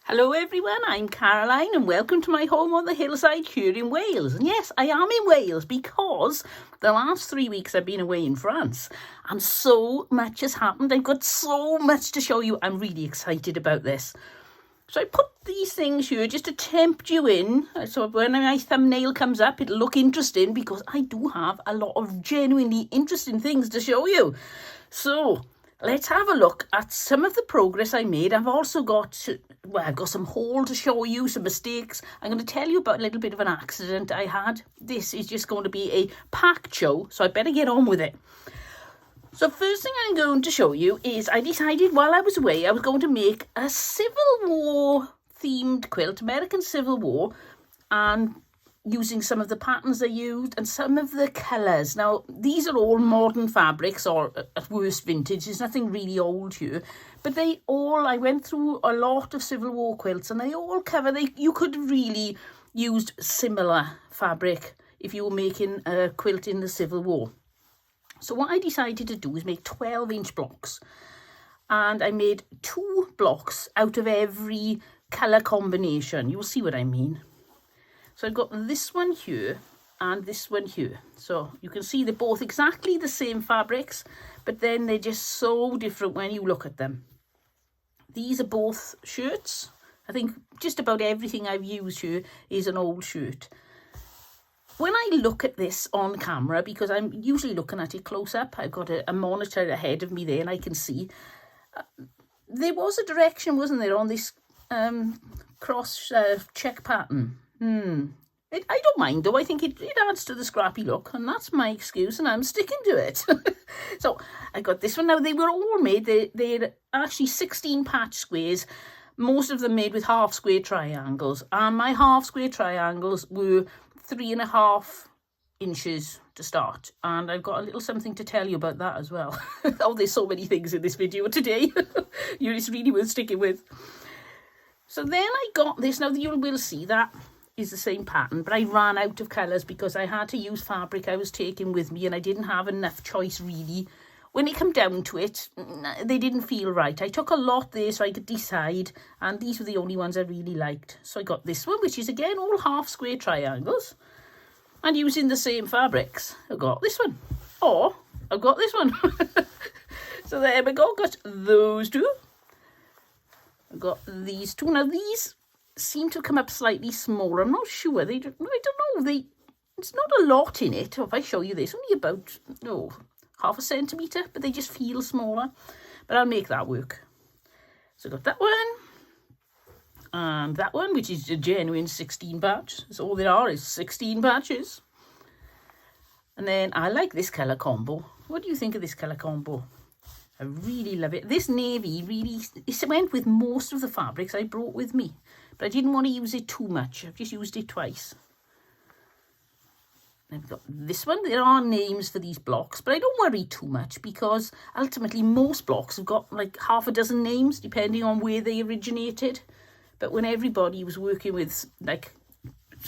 Hello everyone, I'm Caroline and welcome to my home on the hillside here in Wales. And yes, I am in Wales because the last 3 weeks I've been away in France and so much has happened. I've got so much to show you. I'm really excited about this. So I put these things here just to tempt you in. So when my thumbnail comes up, it'll look interesting because I do have a lot of genuinely interesting things to show you. So let's have a look at some of the progress I made. I've also got, I've got some haul to show you, some mistakes. I'm going to tell you about a little bit of an accident I had. This is just going to be a packed show, so I better get on with it. So first thing I'm going to show you is I decided while I was away I was going to make a Civil War themed quilt, American Civil War, and using some of the patterns I used and some of the colours. Now, these are all modern fabrics, or at worst vintage. There's nothing really old here. But I went through a lot of Civil War quilts and they all cover, you could have really used similar fabric if you were making a quilt in the Civil War. So what I decided to do is make 12-inch blocks. And I made 2 blocks out of every colour combination. You'll see what I mean. So I've got this one here and this one here. So you can see they're both exactly the same fabrics, but then they're just so different when you look at them. These are both shirts. I think just about everything I've used here is an old shirt. When I look at this on camera, because I'm usually looking at it close up, I've got a monitor ahead of me there and I can see. There was a direction, wasn't there, on this cross check pattern. I don't mind though. I think it adds to the scrappy look, and that's my excuse and I'm sticking to it. So I got this one. Now they were all made, they're actually 16 patch squares, most of them made with half square triangles, and my half square triangles were 3.5 inches to start, and I've got a little something to tell you about that as well. Oh, there's so many things in this video today. It's really worth sticking with. So then I got this. Now you will see that is the same pattern, but I ran out of colours because I had to use fabric I was taking with me and I didn't have enough choice really. When it came down to it, they didn't feel right. I took a lot there so I could decide, and these were the only ones I really liked. So I got this one, which is again all half square triangles and using the same fabrics. I got this one, or I've got this one. So there we go, got those two. I've got these two. Now these seem to come up slightly smaller. I'm not sure. I don't know. It's not a lot in it. If I show you this, only about half a centimetre, but they just feel smaller. But I'll make that work. So I got that one and that one, which is a genuine 16 patch. So all there are is 16 patches. And then I like this colour combo. What do you think of this colour combo? I really love it. This navy really, it went with most of the fabrics I brought with me. But I didn't want to use it too much. I've just used it twice. Then I've got this one. There are names for these blocks, but I don't worry too much because ultimately most blocks have got like half a dozen names depending on where they originated. But when everybody was working with like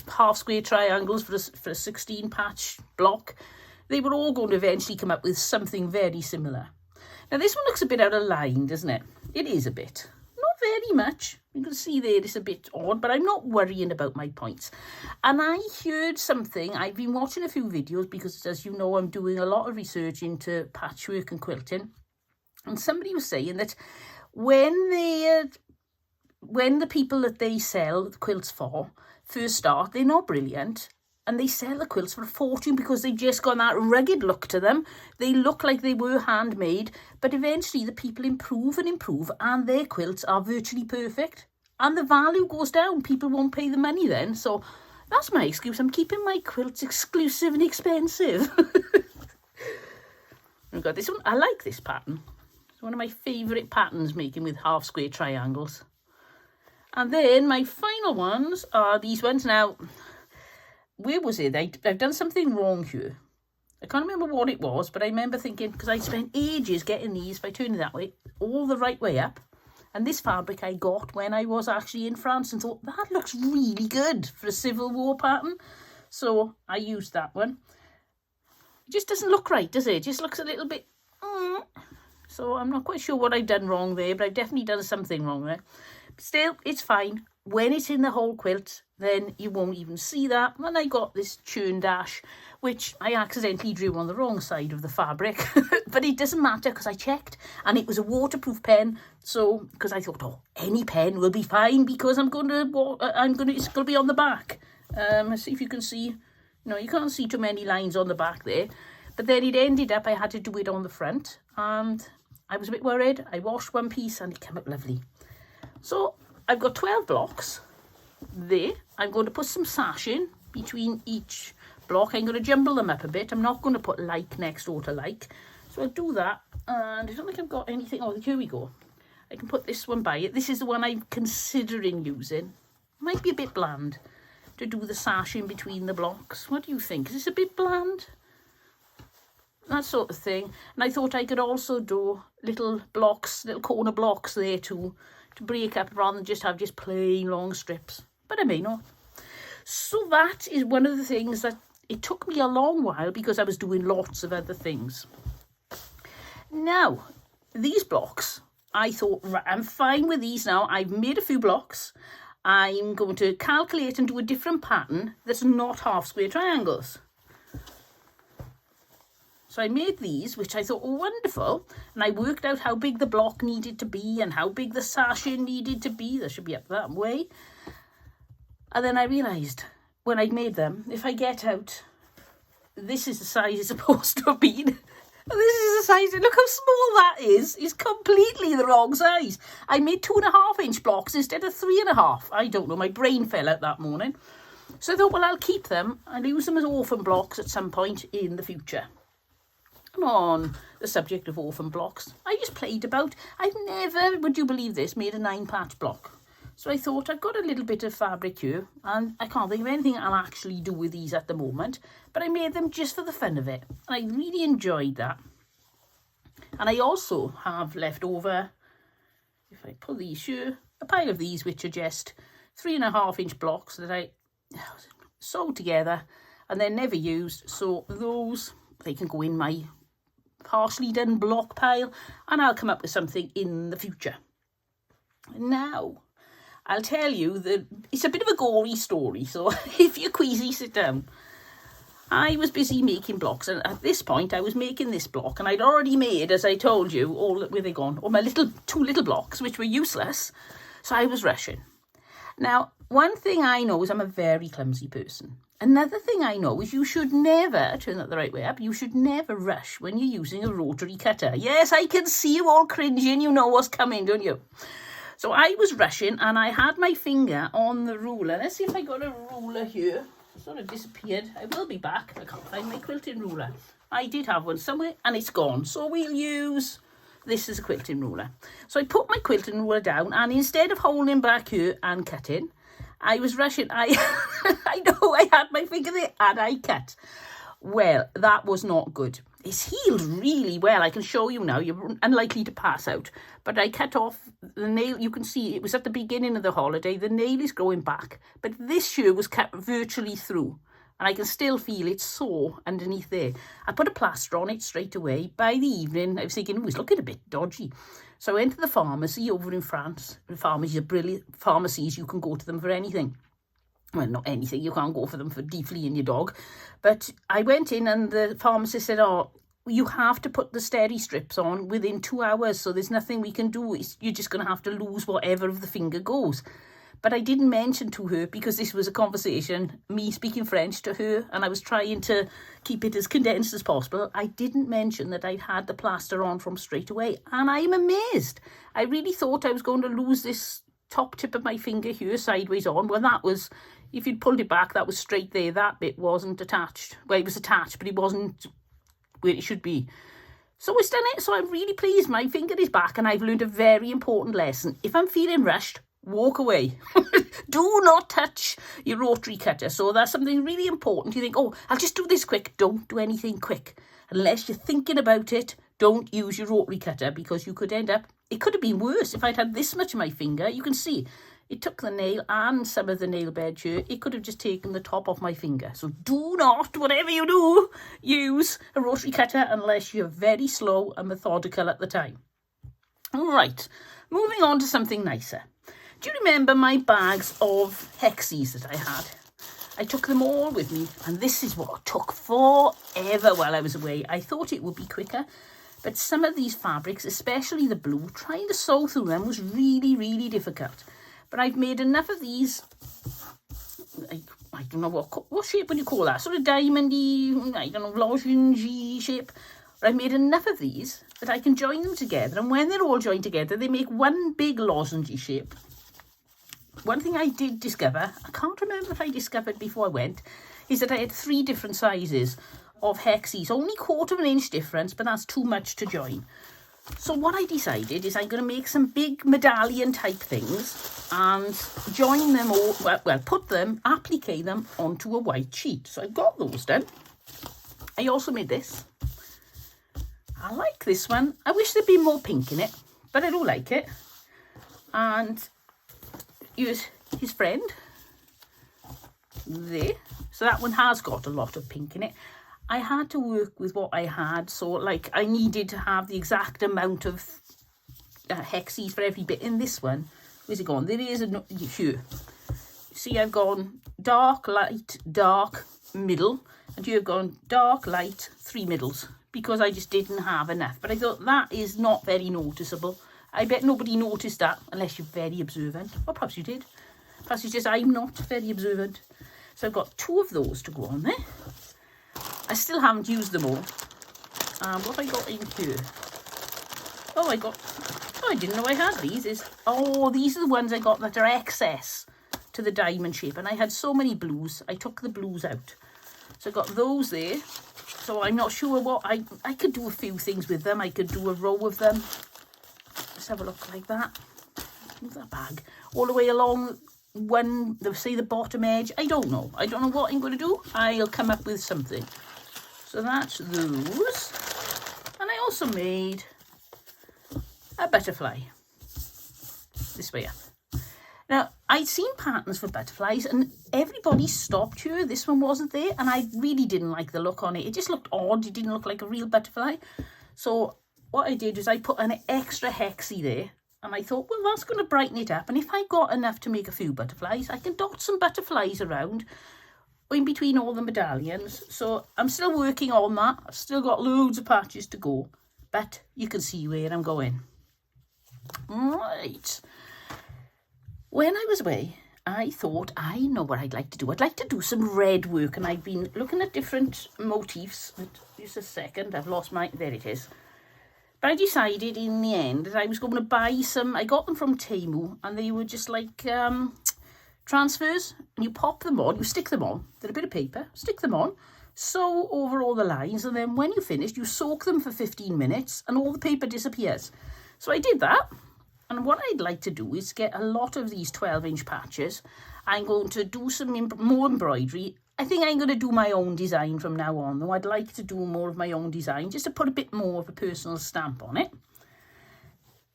half square triangles for a 16 patch block, they were all going to eventually come up with something very similar. Now this one looks a bit out of line, doesn't it? It is a bit. Not very much. You can see there it's a bit odd, but I'm not worrying about my points. And I heard something. I've been watching a few videos because, as you know, I'm doing a lot of research into patchwork and quilting. And somebody was saying that when the people that they sell the quilts for first start, they're not brilliant. And they sell the quilts for a fortune because they've just got that rugged look to them. They look like they were handmade, but eventually the people improve and improve and their quilts are virtually perfect. And the value goes down. People won't pay the money then. So that's my excuse. I'm keeping my quilts exclusive and expensive. I've got this one. I like this pattern. It's one of my favourite patterns, making with half square triangles. And then my final ones are these ones. Now, where was it? I've done something wrong here. I can't remember what it was, but I remember thinking, because I spent ages getting these, if I turn it that way, all the right way up. And this fabric I got when I was actually in France and thought, that looks really good for a Civil War pattern. So I used that one. It just doesn't look right, does it? It just looks a little bit... So I'm not quite sure what I've done wrong there, but I've definitely done something wrong there. still, it's fine. When it's in the whole quilt, then you won't even see that. And I got this churn dash, which I accidentally drew on the wrong side of the fabric. But it doesn't matter because I checked and it was a waterproof pen. So, because I thought, oh, any pen will be fine because it's going to be on the back. Let's see if you can see. No, you can't see too many lines on the back there. But then it ended up, I had to do it on the front. And I was a bit worried. I washed one piece and it came up lovely. So I've got 12 blocks there. I'm going to put some sash in between each block. I'm going to jumble them up a bit. I'm not going to put like next door to like. So I'll do that. And I don't think I've got anything. Oh, here we go. I can put this one by it. This is the one I'm considering using. Might be a bit bland to do the sash in between the blocks. What do you think? Is this a bit bland? That sort of thing. And I thought I could also do little blocks, little corner blocks there too, to break up rather than just have plain long strips. But I may not. So that is one of the things that it took me a long while because I was doing lots of other things. Now, these blocks, I thought, right, I'm fine with these now. I've made a few blocks. I'm going to calculate and do a different pattern that's not half square triangles. So I made these, which I thought were wonderful, and I worked out how big the block needed to be and how big the sashing needed to be. They should be up that way. And then I realised when I made them, if I get out, this is the size it's supposed to have been. And this is the size, look how small that is. It's completely the wrong size. I made 2.5 inch blocks instead of 3.5. I don't know, my brain fell out that morning. So I thought, well, I'll keep them and use them as orphan blocks at some point in the future. On the subject of orphan blocks, I just played about. I've never, would you believe this, made a 9-patch block. So I thought, I've got a little bit of fabric here and I can't think of anything I'll actually do with these at the moment, but I made them just for the fun of it and I really enjoyed that. And I also have left over, if I pull these here, a pile of these which are just 3.5 inch blocks that I sewed together and they're never used, so those, they can go in my partially done block pile and I'll come up with something in the future. Now, I'll tell you that it's a bit of a gory story, so if you're queasy, sit down. I was busy making blocks, and at this point I was making this block, and I'd already made, as I told you, where they gone? All my two little blocks, which were useless, so I was rushing. Now, one thing I know is I'm a very clumsy person. Another thing I know is you should never, turn that the right way up, you should never rush when you're using a rotary cutter. Yes, I can see you all cringing, you know what's coming, don't you? So I was rushing and I had my finger on the ruler. Let's see if I got a ruler here. It sort of disappeared. I will be back. I can't find my quilting ruler. I did have one somewhere and it's gone. So we'll use this as a quilting ruler. So I put my quilting ruler down and instead of holding back here and cutting, I was rushing. I know I had my finger there and I cut. Well, that was not good. It's healed really well. I can show you now. You're unlikely to pass out. But I cut off the nail. You can see it was at the beginning of the holiday. The nail is growing back. But this here was cut virtually through. And I can still feel it sore underneath there. I put a plaster on it straight away. By the evening, I was thinking, it's looking a bit dodgy. So I went to the pharmacy over in France. Pharmacies are brilliant. Pharmacies, you can go to them for anything. Well, not anything. You can't go for them for defleeing your dog. But I went in and the pharmacist said, oh, you have to put the steri strips on within 2 hours. So there's nothing we can do. You're just going to have to lose whatever of the finger goes. But I didn't mention to her, because this was a conversation, me speaking French to her, and I was trying to keep it as condensed as possible. I didn't mention that I'd had the plaster on from straight away. And I'm amazed. I really thought I was going to lose this top tip of my finger here sideways on. Well, that was, if you'd pulled it back, that was straight there. That bit wasn't attached. Well, it was attached, but it wasn't where it should be. So it's done it. So I'm really pleased. My finger is back and I've learned a very important lesson. If I'm feeling rushed, walk away. Do not touch your rotary cutter. So that's something really important. You think, oh, I'll just do this quick. Don't do anything quick. Unless you're thinking about it, don't use your rotary cutter, because you could end up, it could have been worse if I'd had this much of my finger. You can see it took the nail and some of the nail bed here. It could have just taken the top off my finger. So do not, whatever you do, use a rotary cutter unless you're very slow and methodical at the time. All right, moving on to something nicer. Do you remember my bags of hexies that I had? I took them all with me, and this is what took forever while I was away. I thought it would be quicker, but some of these fabrics, especially the blue, trying to sew through them was really, really difficult. But I've made enough of these, I don't know what shape would you call that? Sort of diamondy, I don't know, lozenge shape. But I've made enough of these that I can join them together, and when they're all joined together, they make one big lozenge shape. One thing I did discover, I can't remember if I discovered before I went, is that I had 3 different sizes of hexies. Only 1/4 inch difference, but that's too much to join. So what I decided is I'm going to make some big medallion type things and join them all, well, put them, applique them onto a white sheet. So I've got those done. I also made this. I like this one. I wish there'd be more pink in it, but I do like it. And here's his friend there. So that one has got a lot of pink in it. I had to work with what I had, so like I needed to have the exact amount of hexies for every bit. In this one, where's it gone? There is a here. See, I've gone dark, light, dark, middle, and you've gone dark, light, 3 middles, because I just didn't have enough. But I thought that is not very noticeable. I bet nobody noticed that unless you're very observant. Or perhaps you did. Perhaps it's just I'm not very observant. So I've got 2 of those to go on there. I still haven't used them all. What have I got in here? Oh, I didn't know I had these. These are the ones I got that are excess to the diamond shape. And I had so many blues, I took the blues out. So I got those there. So I'm not sure what, I could do a few things with them. I could do a row of them. Let's have a look like that. Move that bag. All the way along say the bottom edge. I don't know what I'm going to do. I'll come up with something. So that's those. And I also made a butterfly. This way up. Now, I'd seen patterns for butterflies and everybody stopped here. This one wasn't there, and I really didn't like the look on it. It just looked odd. It didn't look like a real butterfly. So what I did is I put an extra hexie there, and I thought, well, that's going to brighten it up. And if I got enough to make a few butterflies, I can dot some butterflies around in between all the medallions. So I'm still working on that. I've still got loads of patches to go, but you can see where I'm going. Right. When I was away, I thought, I know what I'd like to do. I'd like to do some red work, and I've been looking at different motifs. Just a second, I've lost there it is. But I decided in the end that I was going to buy some. I got them from Temu, and they were just like transfers, and you pop them on, you stick them on, then a bit of paper, stick them on, sew over all the lines, and then when you're finished, you soak them for 15 minutes, and all the paper disappears. So I did that. And what I'd like to do is get a lot of these 12-inch patches. I'm going to do some more embroidery. I think I'm going to do my own design from now on, though I'd like to do more of my own design, just to put a bit more of a personal stamp on it.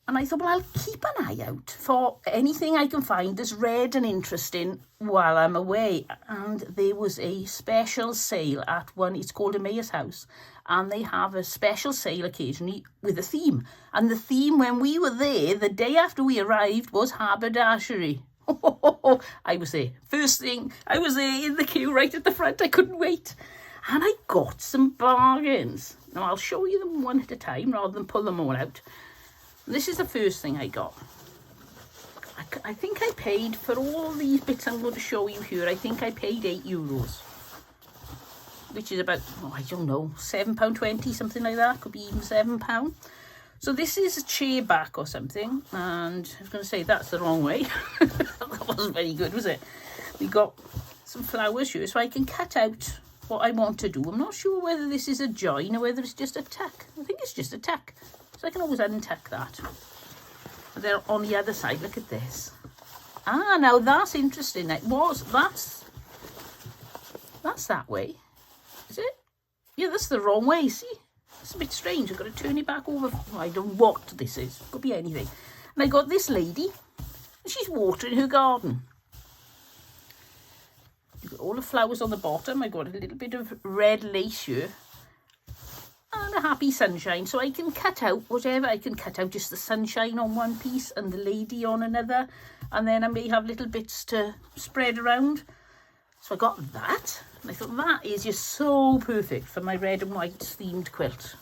And I thought, well, I'll keep an eye out for anything I can find that's red and interesting while I'm away. And there was a special sale at one, it's called Emmaus House, and they have a special sale occasionally with a theme. And the theme when we were there, the day after we arrived, was haberdashery. I was there. First thing, I was there in the queue right at the front. I couldn't wait. And I got some bargains. Now, I'll show you them one at a time rather than pull them all out. This is the first thing I got. I think I paid for all these bits I'm going to show you here. I think I paid €8, which is about, I don't know, £7.20, something like that. Could be even £7. So this is a chair back or something. And I was going to say that's the wrong way. That wasn't very good, was it? We got some flowers here, so I can cut out what I want to do. I'm not sure whether this is a join or whether it's just a tuck. I think it's just a tuck. So I can always untuck that. And then on the other side, look at this. Ah, now that's interesting. That's that way. Is it? Yeah, that's the wrong way, see? It's a bit strange. I've got to turn it back over. Oh, I don't know what this is. Could be anything. And I got this lady, and she's watering her garden. You've got all the flowers on the bottom. I got a little bit of red lace here. And want a happy sunshine, so I can cut out whatever. I can cut out just the sunshine on one piece and the lady on another, and then I may have little bits to spread around. So I got that, and I thought that is just so perfect for my red and white themed quilt.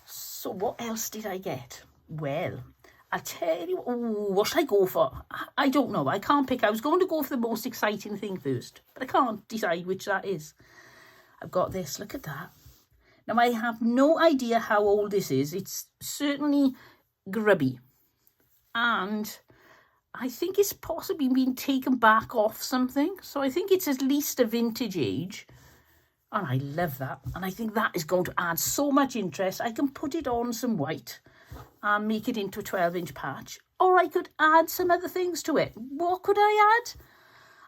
So what else did I get? Well, I'll tell you, what should I go for? I don't know, I can't pick. I was going to go for the most exciting thing first, but I can't decide which that is. I've got this, look at that. Now I have no idea how old this is. It's certainly grubby, and I think it's possibly been taken back off something. So I think it's at least a vintage age. And I love that. And I think that is going to add so much interest. I can put it on some white and make it into a 12-inch patch. Or I could add some other things to it. What could I add?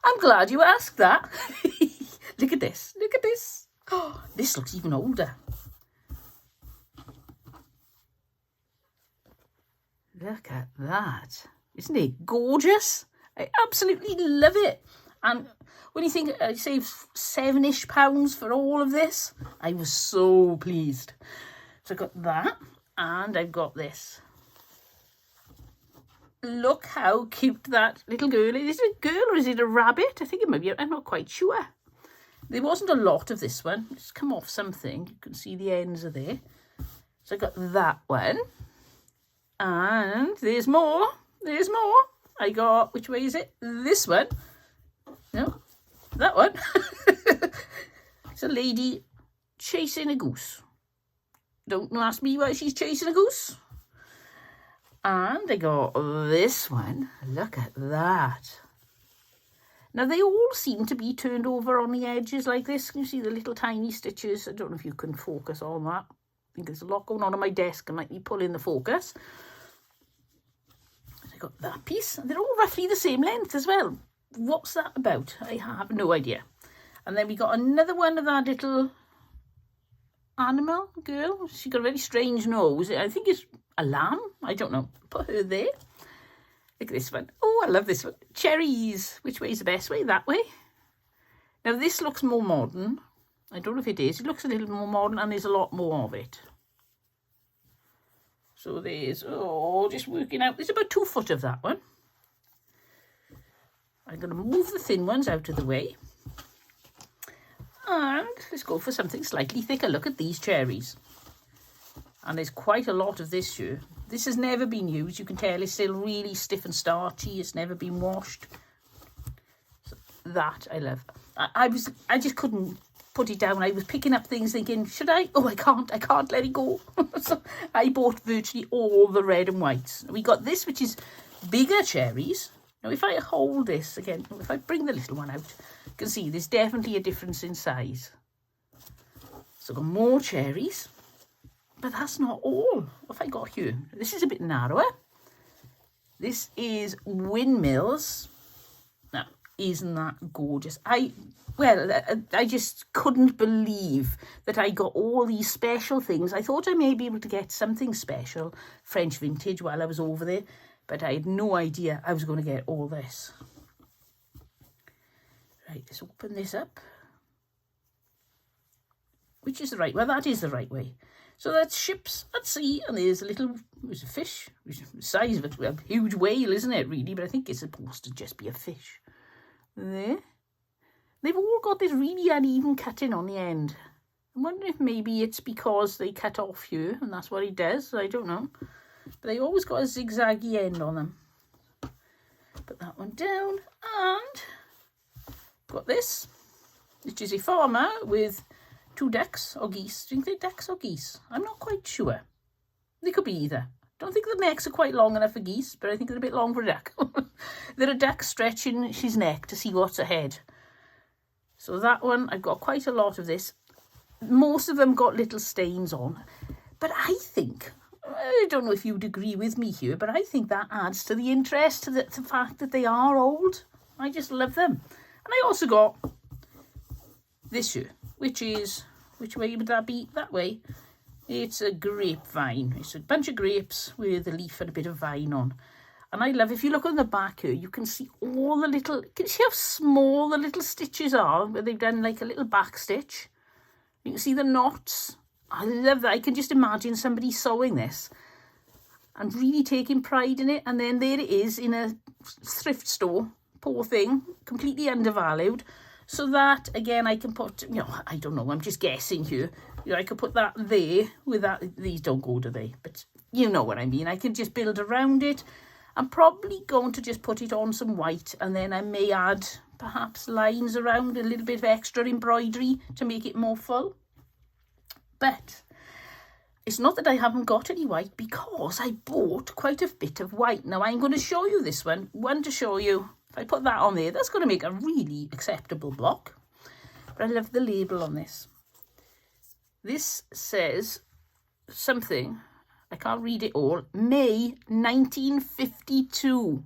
I'm glad you asked that. Look at this. Look at this. Oh, this looks even older. Look at that. Isn't it gorgeous? I absolutely love it. And when you think I saved £7-ish for all of this, I was so pleased. So I've got that, and I've got this. Look how cute that little girl is. Is it a girl or is it a rabbit? I think it might be. I'm not quite sure. There wasn't a lot of this one. It's come off something. You can see the ends are there. So I got that one. And there's more. There's more. I got, which way is it? This one. No, that one. It's a lady chasing a goose. Don't ask me why she's chasing a goose. And I got this one. Look at that. Now, they all seem to be turned over on the edges like this. Can you see the little tiny stitches? I don't know if you can focus on that. I think there's a lot going on my desk. I might be pulling the focus. I got that piece. And they're all roughly the same length as well. What's that about? I have no idea. And then we got another one of that little animal girl. She's got a very strange nose. I think it's a lamb. I don't know. Put her there. Look at this one. Oh, I love this one. Cherries. Which way is the best way? That way. Now, this looks more modern. I don't know if it is. It looks a little more modern, and there's a lot more of it. So there's, just working out. There's about 2 foot of that one. I'm going to move the thin ones out of the way. And let's go for something slightly thicker. Look at these cherries. And there's quite a lot of this here. This has never been used. You can tell it's still really stiff and starchy. It's never been washed. So that I love. I just couldn't put it down. I was picking up things thinking, should I? Oh, I can't let it go. So I bought virtually all the red and whites. We got this, which is bigger cherries. Now, if I hold this again, if I bring the little one out, you can see there's definitely a difference in size. So I've got more cherries. But that's not all. What have I got here? This is a bit narrower. This is windmills. Now, isn't that gorgeous? I just couldn't believe that I got all these special things. I thought I may be able to get something special, French vintage, while I was over there. But I had no idea I was going to get all this. Right, let's open this up. Which is the right way? Well, that is the right way. So that's ships at sea, and there's a fish, which is the size of a huge whale, isn't it, really? But I think it's supposed to just be a fish. There. They've all got this really uneven cutting on the end. I'm wondering if maybe it's because they cut off here, and that's what it does. I don't know. But they always got a zigzaggy end on them. Put that one down, and got this, which is a farmer with 2 ducks or geese. Do you think they're ducks or geese? I'm not quite sure. They could be either. Don't think the necks are quite long enough for geese, but I think they're a bit long for a duck. They're a duck stretching his neck to see what's ahead. So that one, I've got quite a lot of this. Most of them got little stains on. But I think, I don't know if you'd agree with me here, but I think that adds to the interest, to the fact that they are old. I just love them. And I also got this here, which is, which way would that be? That way. It's a grapevine. It's a bunch of grapes with a leaf and a bit of vine on. And I love, if you look on the back here, you can see all the little, can you see how small the little stitches are? Where they've done like a little back stitch. You can see the knots. I love that. I can just imagine somebody sewing this and really taking pride in it. And then there it is in a thrift store. Poor thing, completely undervalued. So that, again, I can put, I don't know, I'm just guessing here. I could put that there with that. These don't go, do they? But you know what I mean. I could just build around it. I'm probably going to just put it on some white, and then I may add perhaps lines around, a little bit of extra embroidery to make it more full. But it's not that I haven't got any white, because I bought quite a bit of white. Now I'm going to show you this one to show you. If I put that on there, that's going to make a really acceptable block. But I love the label on this. This says something, I can't read it all, May 1952.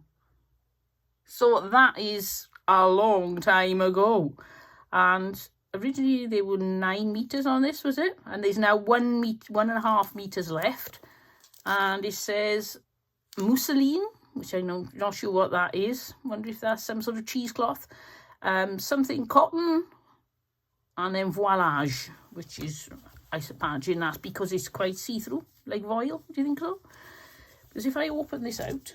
So that is a long time ago. And originally there were 9 meters on this, was it? And there's now 1.5 meters left. And it says mousseline, which I'm not sure what that is. Wonder if that's some sort of cheesecloth. Something cotton, and then voilage, which is, I imagine that's because it's quite see-through, like voile. Do you think so? Because if I open this out,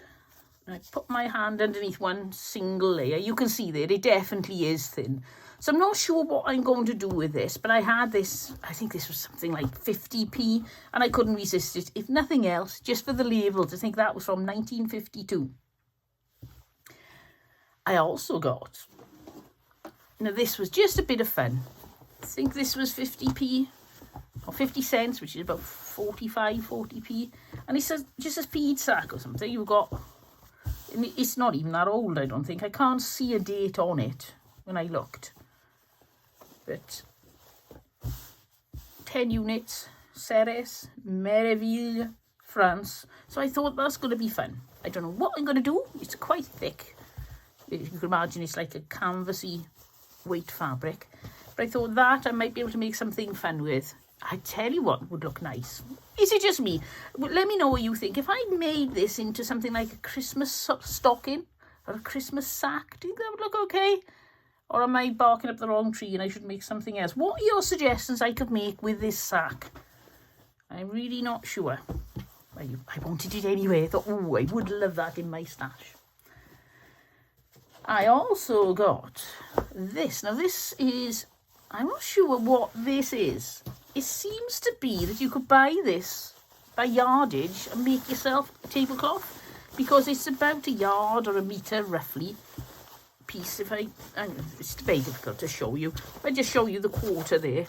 I put my hand underneath one single layer, you can see there, it definitely is thin. So I'm not sure what I'm going to do with this, but I had this, I think this was something like 50p, and I couldn't resist it. If nothing else, just for the labels, I think that was from 1952. I also got, now this was just a bit of fun. I think this was 50p, or 50 cents, which is about 40p. And it says just a feed sack or something. You've got, it's not even that old, I don't think. I can't see a date on it when I looked. But 10 units, Ceres, Mereville, France. So I thought that's going to be fun. I don't know what I'm going to do. It's quite thick. You can imagine it's like a canvasy weight fabric. But I thought that I might be able to make something fun with. I tell you what would look nice. Is it just me? Let me know what you think. If I made this into something like a Christmas stocking or a Christmas sack, do you think that would look okay? Or am I barking up the wrong tree and I should make something else? What are your suggestions I could make with this sack? I'm really not sure. I wanted it anyway. I thought, oh, I would love that in my stash. I also got this. Now this is, I'm not sure what this is. It seems to be that you could buy this by yardage and make yourself a tablecloth, because it's about a yard or a metre roughly piece. It's very difficult to show you. If I just show you the quarter there,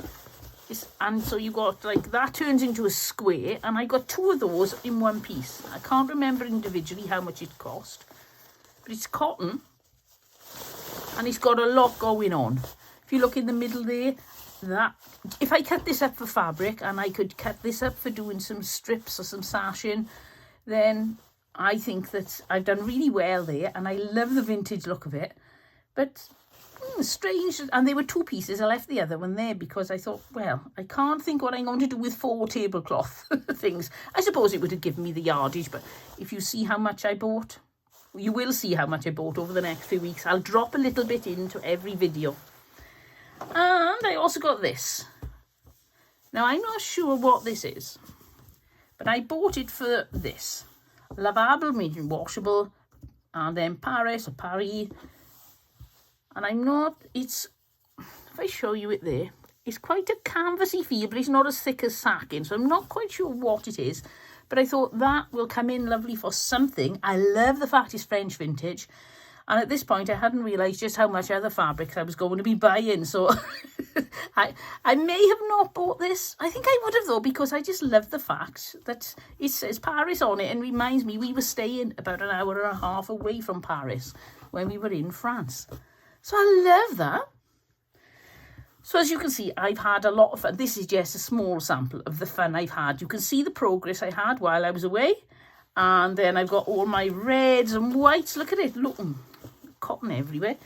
and so you got like that turns into a square, and I got 2 of those in one piece. I can't remember individually how much it cost, but it's cotton and it's got a lot going on. If you look in the middle there, that if I cut this up for fabric, and I could cut this up for doing some strips or some sashing, then I think that I've done really well there, and I love the vintage look of it. But strange, and there were 2 pieces. I left the other one there because I thought, well, I can't think what I'm going to do with 4 tablecloth things. I suppose it would have given me the yardage, but if you see how much I bought, you will see how much I bought over the next few weeks. I'll drop a little bit into every video. And I also got this. Now, I'm not sure what this is, but I bought it for this. Lavable, meaning washable, and then Paris or Paris. And I'm not, it's, if I show you it there, it's quite a canvasy feel, but it's not as thick as sacking, so I'm not quite sure what it is. But I thought that will come in lovely for something. I love the fact it's French vintage. And at this point, I hadn't realised just how much other fabrics I was going to be buying. So I may have not bought this. I think I would have, though, because I just love the fact that it says Paris on it and reminds me we were staying about an hour and a half away from Paris when we were in France. So I love that. So as you can see, I've had a lot of fun. This is just a small sample of the fun I've had. You can see the progress I had while I was away. And then I've got all my reds and whites. Look at it. Look. Cotton everywhere.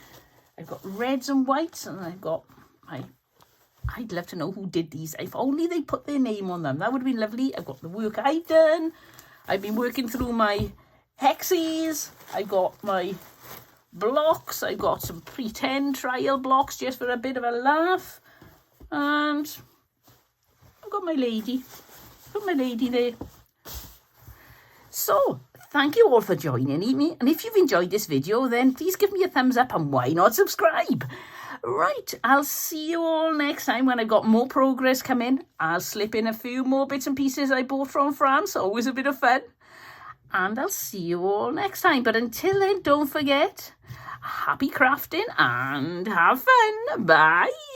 I've got reds and whites, and I've got I'd love to know who did these. If only they put their name on them, that would have been lovely. I've got the work I've done. I've been working through my hexies. I got my blocks. I got some pretend trial blocks just for a bit of a laugh, and got my lady. Put my lady there. So, thank you all for joining me. And if you've enjoyed this video, then please give me a thumbs up and why not subscribe? Right, I'll see you all next time when I've got more progress coming. I'll slip in a few more bits and pieces I bought from France. Always a bit of fun. And I'll see you all next time. But until then, don't forget, happy crafting and have fun. Bye.